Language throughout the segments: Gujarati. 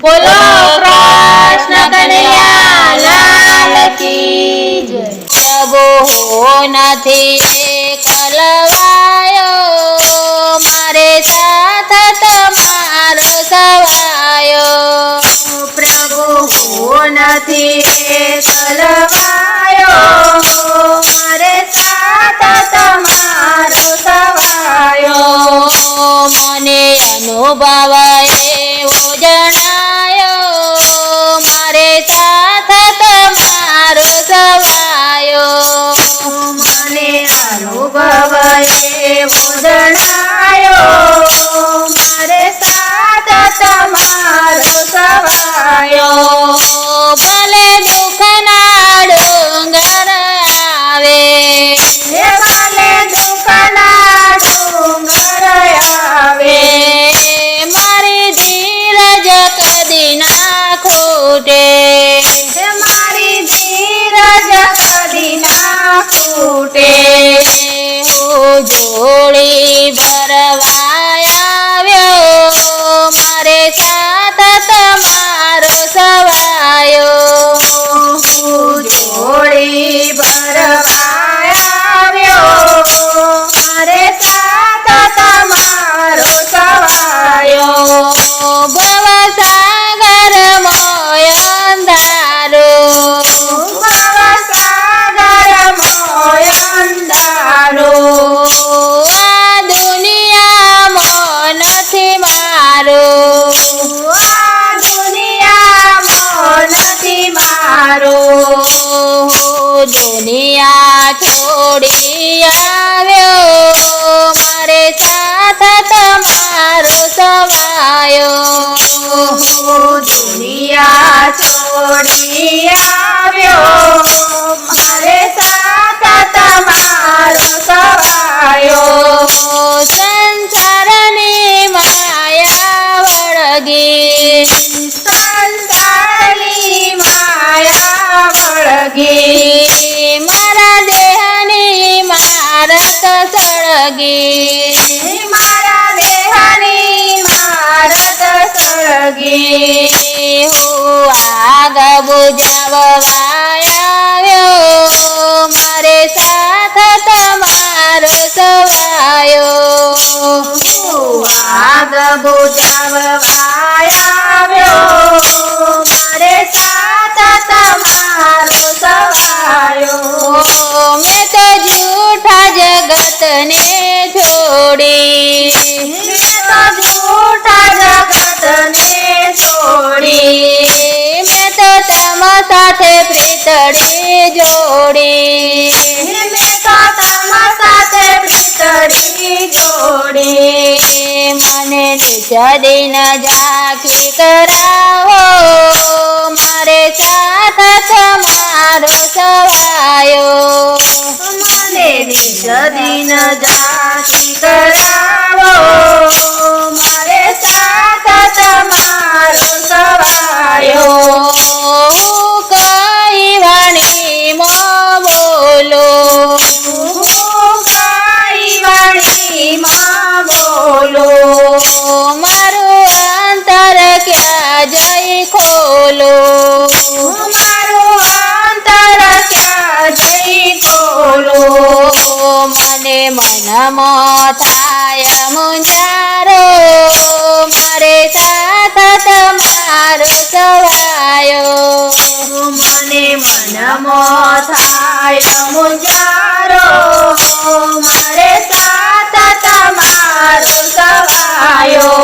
બોલો કૃષ્ણ કનૈયા લાલ કી જય। પ્રભુ નથી કલવાયો, મારે સાથ તમારો સવાયો। પ્રભુ નથી કલવાયો, મારે સાથ તમારો સવાયો। મને અનુભવ એવો જણાયો, મારે સાથ તમારો સવાયો। મને અનુભવ એવો જણાયો, મારે સાથ તમારો સવાયો। ભલે દુઃખના ડુંગર આવે, હે ભલે દુઃખના ડુંગર આવે, મારી ધીરજ કદી ના ખૂટે। હે મારી ધીરજ કદી ના ખૂટે। હું જોડી ભરવા આવ્યો, મારે સાથ તમારો સવાયો। હું જોડી ભરવા આવ્યો, મારે સાથ તમારો સવાયો। ભવસાગર મોય અંધારો, ભવસાગર મોય અંધારો, આ દુનિયામાં નથી મારો। આ દુનિયામાં નથી મારો। દુનિયા છોડી આવ્યો, મારે સાથ તમારો સવાયો। હું દુનિયા છોડી આવ્યો, મારે સાથ તમારો સવાયો। સંસારની માયા વળગી, સંસારની માયા વળગી, મારા દેહની મારત સળગી। મારા દેહની મારત સળગી। હું આગ બુઝાવવા આવ્યો, મારે સાથ તમારો સવાયો। હું આગ બુઝાવવા આવ્યો, મારે સાથ તમારો સવાયો। મેં તો જૂઠા જગતને છોડી, મેં તો જૂઠા જગતને છોડી, મેં તો તમ સાથે પ્રીતડી જોડી। મેં તો તમ સાથે પ્રીતડી જોડી। મને નિજ દિન ઝાંખી કરાવો, મારે સાથ તમારો સવાયો। મને નિજ દિન ઝાંખી કરાવો, મારે સાથ તમારો સવાયો। હું કઈ વાણીમાં બોલો, હું કઈ વાણીમાં બોલો, મારું અંતર ક્યાં જઈ ખોલો। મારું અંતર ક્યાં જઈ ખોલો। મને મનમાં થાય મુંજારો, મારે સાથ તમારો સવાયો। મને મનમાં થાય મુંજારો, મારે સાથ તમારો સવાયો।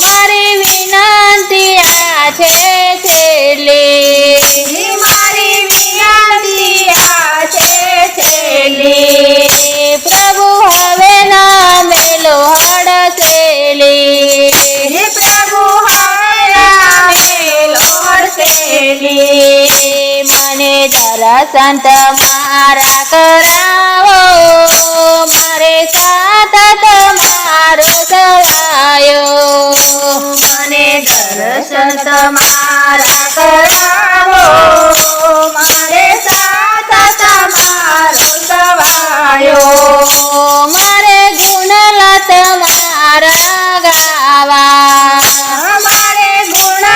મારી વિનંતી આ છે છેલ્લી, મારી વિનંતી આ છે છેલ્લી, પ્રભુ હવે ના મેલો હડસેલી। હે પ્રભુ હરા મેલો હડસેલી। મને દર્શન તમારા કરાવો, મારે સાથ તમારો સવાયો। મને દર્શન તમારા કરાવો, મારે સાથ તમારો સવાયો। મારે ગુણલા તમારા ગાવા, મારે ગુણ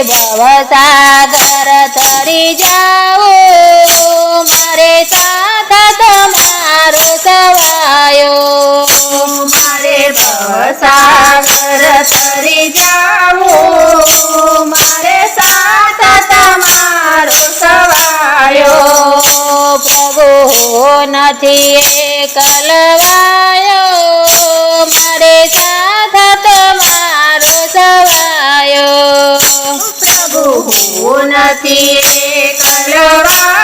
ભવસાગર તરી જાઉં મારે સાથ તમારો સવાયો મારે ભવસાગર તરી જાવું મારે સાથ તમારો સવાયો પ્રભુ નથી એકલવાયો મારે સાથ તમારો સવાયો પ્રભુ નથી એકલવાયો